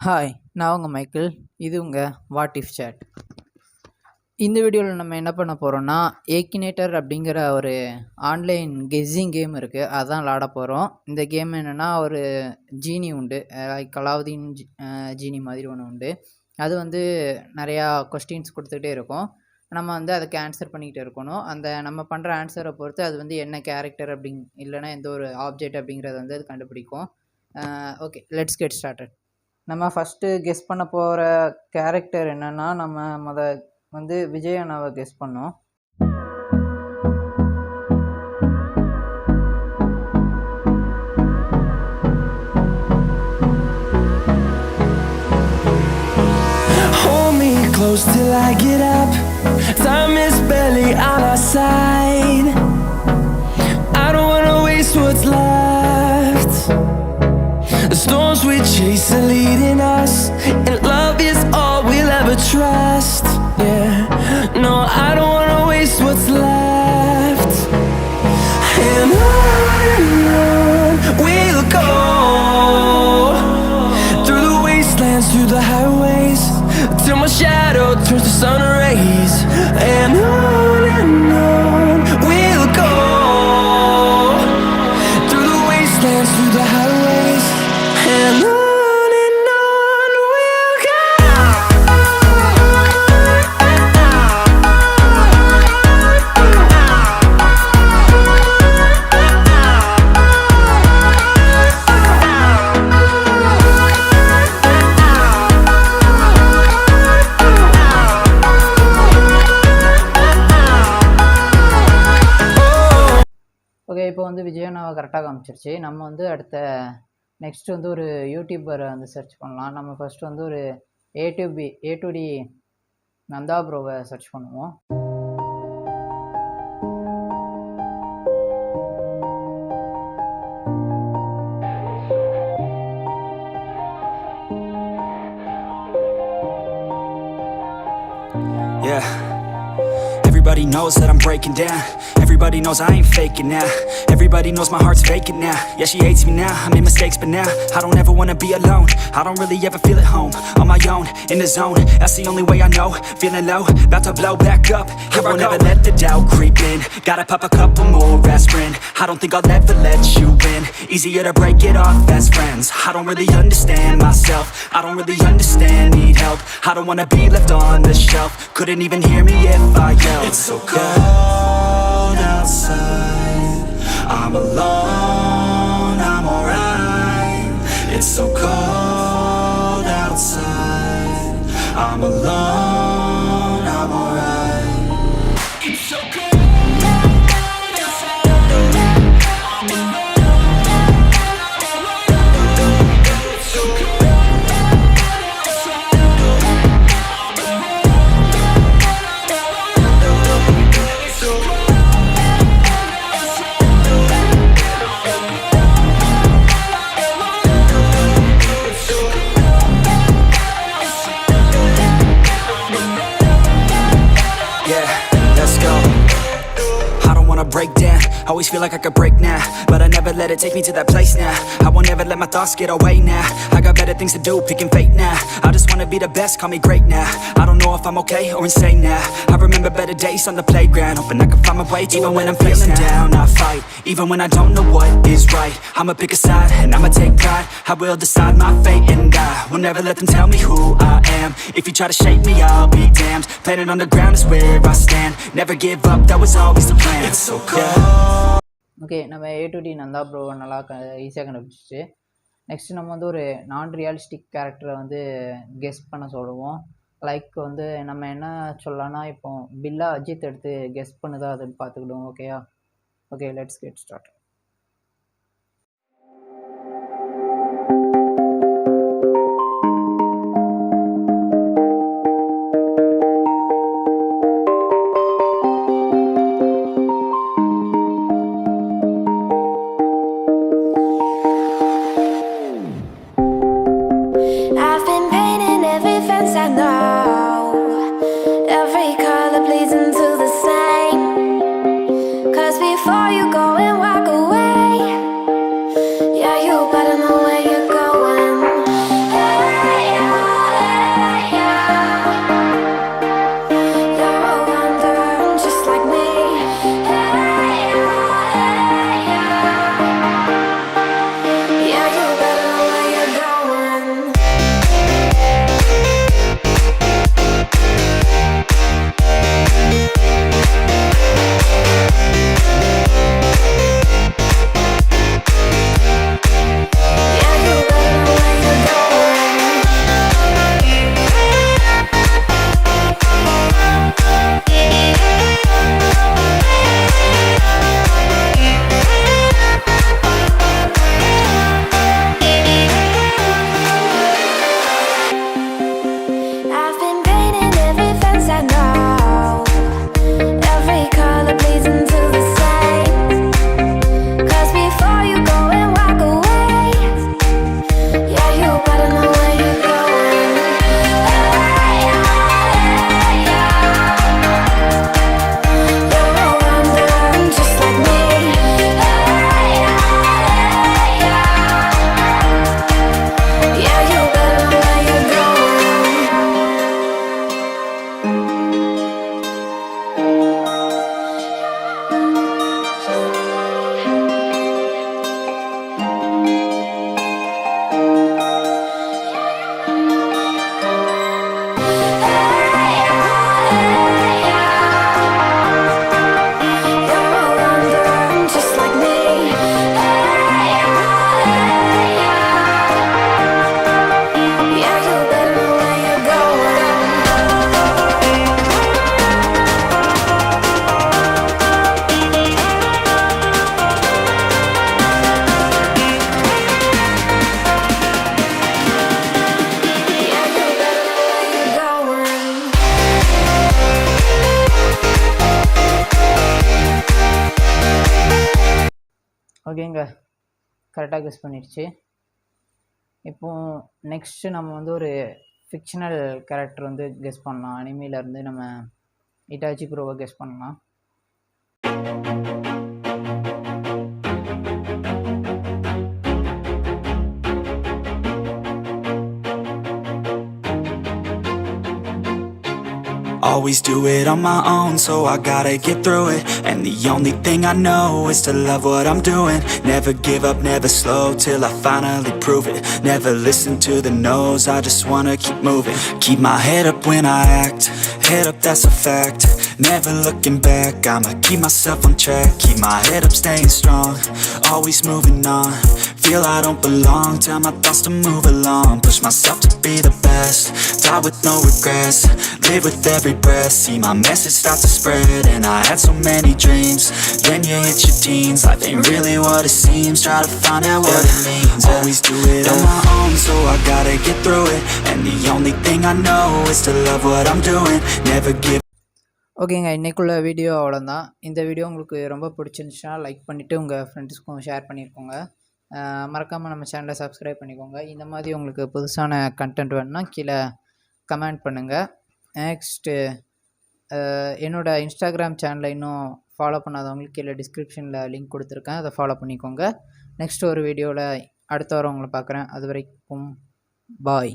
Hi, நான் உங்கள் Michael. இது உங்கள் வாட் இஃப் சேட். இந்த வீடியோவில் நம்ம என்ன பண்ண போகிறோம்னா, ஏக்கினேட்டர் அப்படிங்கிற ஒரு ஆன்லைன் கெஸ்ஸிங் கேம் இருக்குது, அதுதான் விளாட போகிறோம். இந்த கேம் என்னென்னா, ஒரு ஜீனி உண்டு, லைக் அலாவுதீன் ஜீனி மாதிரி ஒன்று உண்டு. அது வந்து நிறையா கொஸ்டின்ஸ் கொடுத்துக்கிட்டே இருக்கும். நம்ம வந்து அதுக்கு ஆன்சர் பண்ணிக்கிட்டு இருக்கணும். அந்த நம்ம பண்ணுற ஆன்சரை பொறுத்து அது வந்து என்ன கேரக்டர் இல்லைன்னா எந்த ஒரு ஆப்ஜெக்ட் அப்படிங்கிறத வந்து அது கண்டுபிடிக்கும். Okay, let's get started. நம்ம ஃபஸ்ட்டு கெஸ் பண்ண போகிற கேரக்டர் என்னென்னா, நம்ம வந்து விஜய் அண்ணாவை கெஸ் பண்ணோம். Hold me close till I get up. Time is barely on our side. I don't wanna waste what's left. The storms we chase are leading us, and love is all we'll ever trust. Yeah, no, I don't wanna waste what's left. And on we'll go, through the wastelands, through the highways, till my shadow turns to sun rays. And on we'll go, through the wastelands, through the highways. And on we'll go. Okay, இப்போ வந்து விஜய் அண்ணாவை கரெக்டாக காமிச்சிருச்சு. நம்ம வந்து அடுத்த next வந்து ஒரு யூடியூபரை வந்து சர்ச் பண்ணலாம். நம்ம ஃபஸ்ட்டு வந்து ஒரு ஏ2டி நந்தா ப்ரோவை சர்ச் பண்ணுவோம். Yeah. Everybody knows that I'm breaking down. Everybody knows I ain't faking now. Everybody knows my heart's vacant now. Yeah, she hates me now, I made mistakes but now I don't ever wanna be alone. I don't really ever feel at home. On my own, in the zone, that's the only way I know. Feeling low, about to blow back up. Here I won't ever let the doubt creep in. Gotta pop a couple more aspirin. I don't think I'll ever let you in. Easier to break it off best friends. I don't really understand myself. I don't really understand, need help. I don't wanna be left on the shelf. Couldn't even hear me if I yelled. It's so cold outside, I'm alone, I'm alright. It's so cold outside, I'm alone, I'm alright. It's so cold outside, I'm alone, it's so cold outside, yeah, let's go. I don't wanna break down, always feel like I could break now, but I never let it take me to that place now. I won't ever let my thoughts get away now. I got better things to do, picking fate now. I just wanna be the best, call me great now. I don't know if I'm okay or insane now. I remember better days on the playground, hoping I can find my way even when I'm feeling down. I fight, even when I don't know what is right. I'ma pick a side, and I'ma take pride. I will decide my fate, and I will never let them tell me who I am. If you try to shake me, I'll be damned. Planet on the ground is where I stand. Never give up, that was always the plan. It's so cold. Okay, நம்ம ஏ2டி நந்தா ப்ரோவை நல்லா ஈஸியாக கண்டுபிடிச்சிச்சு. Next நம்ம வந்து ஒரு நான் realistic கேரக்டரை வந்து guess பண்ண சொல்லுவோம். லைக் வந்து நம்ம என்ன சொல்லலாம்னா, இப்போ பில்லா அஜித் எடுத்து கெஸ் பண்ணுதா அதுன்னு பார்த்துக்கிடுவோம். ஓகேயா? Okay, let's get start. I've been painting every fence I know. Every color bleeds into the same. 'Cause before you go and walk ஓகேங்க, கரெக்டாக கெஸ் பண்ணிடுச்சு. இப்போது நெக்ஸ்ட்டு நம்ம வந்து ஒரு ஃபிக்ஷனல் கேரக்டர் வந்து கெஸ் பண்ணலாம். அனிமேலேருந்து நம்ம இட்டாச்சி ப்ரோவை கெஸ் பண்ணலாம். Always do it on my own, so I gotta get through it. And the only thing I know is to love what I'm doing. Never give up, never slow, till I finally prove it. Never listen to the no's, I just wanna keep moving. Keep my head up when I act, head up, that's a fact. Never looking back, I'ma keep myself on track. Keep my head up, staying strong, always moving on. Feel I don't belong, tell my thoughts to move along. Push myself to be the best, die with no regrets. Live with every breath, see my message start to spread. And I had so many dreams, then you hit your teens. Life ain't really what it seems, try to find out what it means. Always do it on my own, so I gotta get through it. And the only thing I know is to love what I'm doing. Never give. ஓகேங்க, இன்றைக்குள்ள video அவ்வளோதான். இந்த video உங்களுக்கு ரொம்ப பிடிச்சிருந்துச்சுன்னா like பண்ணிவிட்டு உங்கள் ஃப்ரெண்ட்ஸுக்கும் ஷேர் பண்ணியிருக்கோங்க. மறக்காமல் நம்ம சேனலை சப்ஸ்கிரைப் பண்ணிக்கோங்க. இந்த மாதிரி உங்களுக்கு புதுசான கண்டென்ட் வேணுன்னா கீழே கமெண்ட் பண்ணுங்கள். நெக்ஸ்ட்டு என்னோடய இன்ஸ்டாகிராம் சேனலை இன்னும் ஃபாலோ பண்ணாதவங்களுக்கு கீழே டிஸ்கிரிப்ஷனில் லிங்க் கொடுத்துருக்கேன், அதை ஃபாலோ பண்ணிக்கோங்க. நெக்ஸ்ட் ஒரு வீடியோவில் அடுத்த வாரம் உங்களை பார்க்குறேன். அது வரைக்கும் பாய்.